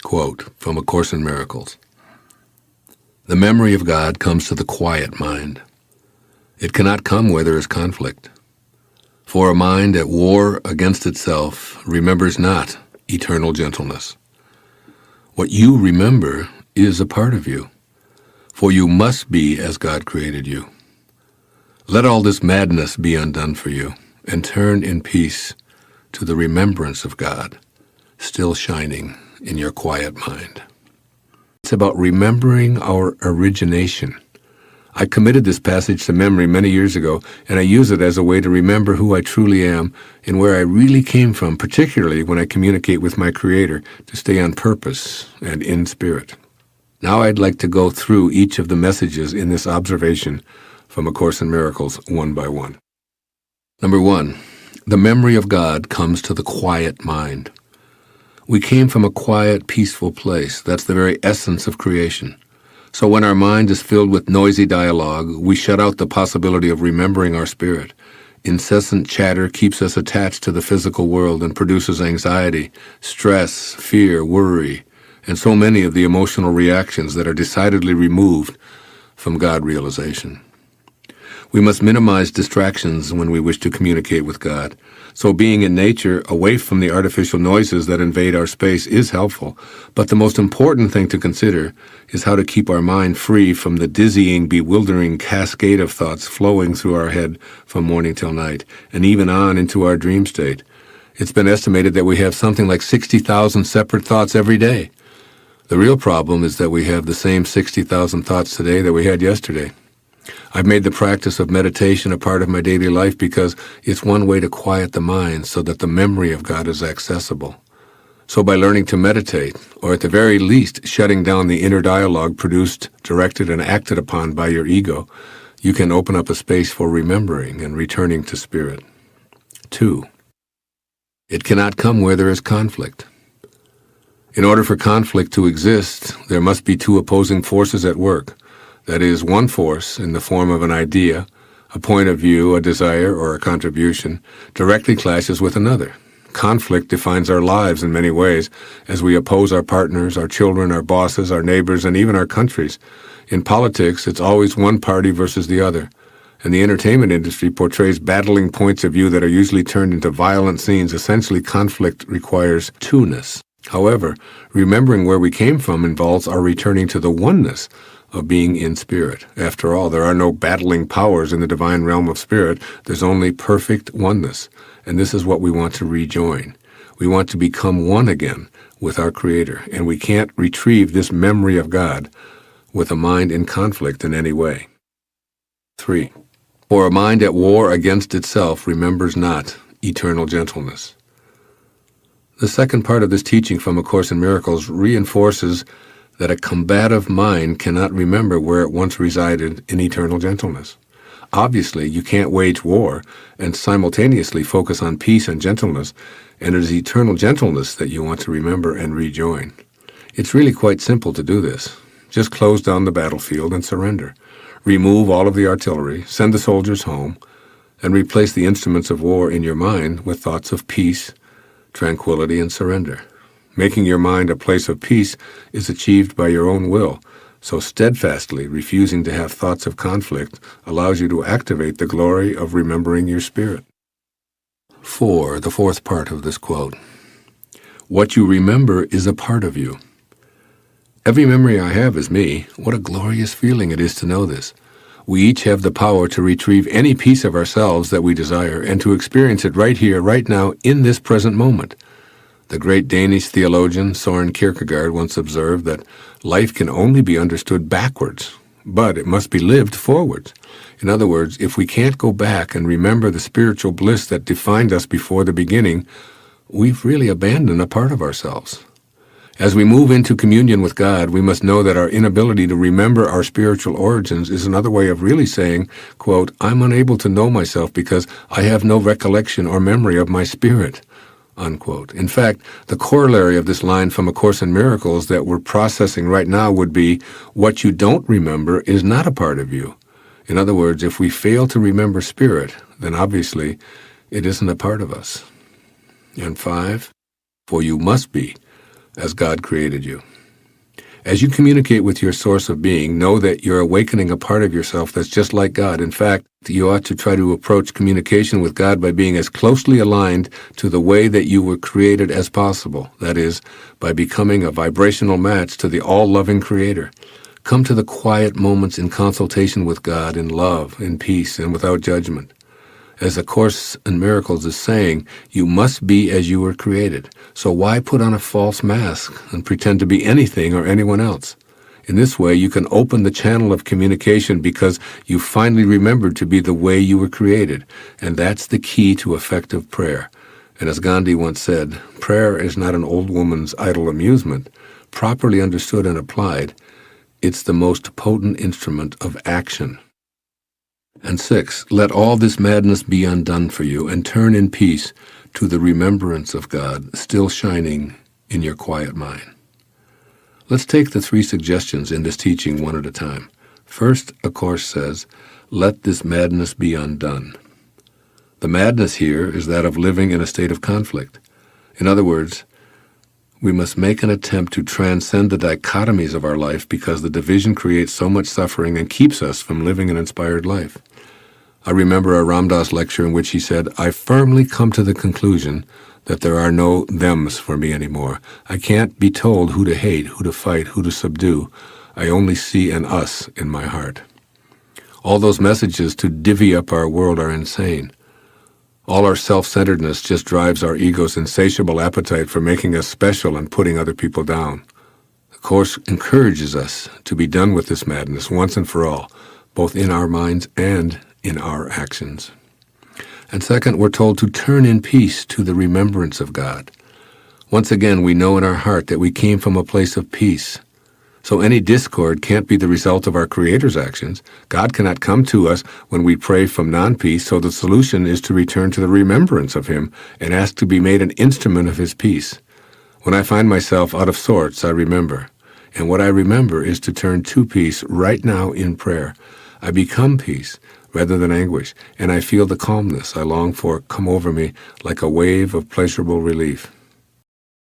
Quote from A Course in Miracles. The memory of God comes to the quiet mind. It cannot come where there is conflict. For a mind at war against itself remembers not eternal gentleness. What you remember is a part of you, for you must be as God created you. Let all this madness be undone for you, and turn in peace to the remembrance of God, still shining in your quiet mind. It's about remembering our origination. I committed this passage to memory many years ago, and I use it as a way to remember who I truly am and where I really came from, particularly when I communicate with my Creator, to stay on purpose and in spirit. Now I'd like to go through each of the messages in this observation from A Course in Miracles one by one. Number 1, the memory of God comes to the quiet mind. We came from a quiet, peaceful place. That's the very essence of creation. So when our mind is filled with noisy dialogue, we shut out the possibility of remembering our spirit. Incessant chatter keeps us attached to the physical world and produces anxiety, stress, fear, worry, and so many of the emotional reactions that are decidedly removed from God realization. We must minimize distractions when we wish to communicate with God. So being in nature, away from the artificial noises that invade our space, is helpful. But the most important thing to consider is how to keep our mind free from the dizzying, bewildering cascade of thoughts flowing through our head from morning till night, and even on into our dream state. It's been estimated that we have something like 60,000 separate thoughts every day. The real problem is that we have the same 60,000 thoughts today that we had yesterday. I've made the practice of meditation a part of my daily life because it's one way to quiet the mind so that the memory of God is accessible. So by learning to meditate, or at the very least shutting down the inner dialogue produced, directed, and acted upon by your ego, you can open up a space for remembering and returning to spirit. 2, it cannot come where there is conflict. In order for conflict to exist, there must be two opposing forces at work. That is, one force, in the form of an idea, a point of view, a desire, or a contribution, directly clashes with another. Conflict defines our lives in many ways, as we oppose our partners, our children, our bosses, our neighbors, and even our countries. In politics, it's always one party versus the other. And the entertainment industry portrays battling points of view that are usually turned into violent scenes. Essentially, conflict requires two-ness. However, remembering where we came from involves our returning to the oneness of being in spirit. After all, there are no battling powers in the divine realm of spirit. There's only perfect oneness, and this is what we want to rejoin. We want to become one again with our Creator, and we can't retrieve this memory of God with a mind in conflict in any way. 3, for a mind at war against itself remembers not eternal gentleness. The second part of this teaching from A Course in Miracles reinforces that a combative mind cannot remember where it once resided in eternal gentleness. Obviously, you can't wage war and simultaneously focus on peace and gentleness, and it is eternal gentleness that you want to remember and rejoin. It's really quite simple to do this. Just close down the battlefield and surrender. Remove all of the artillery, send the soldiers home, and replace the instruments of war in your mind with thoughts of peace, tranquility, and surrender. Making your mind a place of peace is achieved by your own will, so steadfastly refusing to have thoughts of conflict allows you to activate the glory of remembering your spirit. 4, the fourth part of this quote. What you remember is a part of you. Every memory I have is me. What a glorious feeling it is to know this. We each have the power to retrieve any piece of ourselves that we desire and to experience it right here, right now, in this present moment. The great Danish theologian Søren Kierkegaard once observed that life can only be understood backwards, but it must be lived forwards. In other words, if we can't go back and remember the spiritual bliss that defined us before the beginning, we've really abandoned a part of ourselves. As we move into communion with God, we must know that our inability to remember our spiritual origins is another way of really saying, quote, I'm unable to know myself because I have no recollection or memory of my spirit. Unquote. In fact, the corollary of this line from A Course in Miracles that we're processing right now would be, what you don't remember is not a part of you. In other words, if we fail to remember spirit, then obviously it isn't a part of us. And 5, for you must be as God created you. As you communicate with your source of being, know that you're awakening a part of yourself that's just like God. In fact, you ought to try to approach communication with God by being as closely aligned to the way that you were created as possible. That is, by becoming a vibrational match to the all-loving Creator. Come to the quiet moments in consultation with God in love, in peace, and without judgment. As A Course in Miracles is saying, you must be as you were created. So why put on a false mask and pretend to be anything or anyone else? In this way, you can open the channel of communication because you finally remembered to be the way you were created. And that's the key to effective prayer. And as Gandhi once said, prayer is not an old woman's idle amusement. Properly understood and applied, it's the most potent instrument of action. And 6, let all this madness be undone for you, and turn in peace to the remembrance of God still shining in your quiet mind. Let's take the 3 suggestions in this teaching one at a time. First, A Course says, let this madness be undone. The madness here is that of living in a state of conflict. In other words, we must make an attempt to transcend the dichotomies of our life because the division creates so much suffering and keeps us from living an inspired life. I remember a Ram Dass lecture in which he said, I firmly come to the conclusion that there are no thems for me anymore. I can't be told who to hate, who to fight, who to subdue. I only see an us in my heart. All those messages to divvy up our world are insane. All our self-centeredness just drives our ego's insatiable appetite for making us special and putting other people down. The Course encourages us to be done with this madness once and for all, both in our minds and in our actions. And second, we're told to turn in peace to the remembrance of God. Once again, we know in our heart that we came from a place of peace. So any discord can't be the result of our Creator's actions. God cannot come to us when we pray from non-peace, so the solution is to return to the remembrance of Him and ask to be made an instrument of His peace. When I find myself out of sorts, I remember. And what I remember is to turn to peace right now in prayer. I become peace rather than anguish, and I feel the calmness I long for come over me like a wave of pleasurable relief.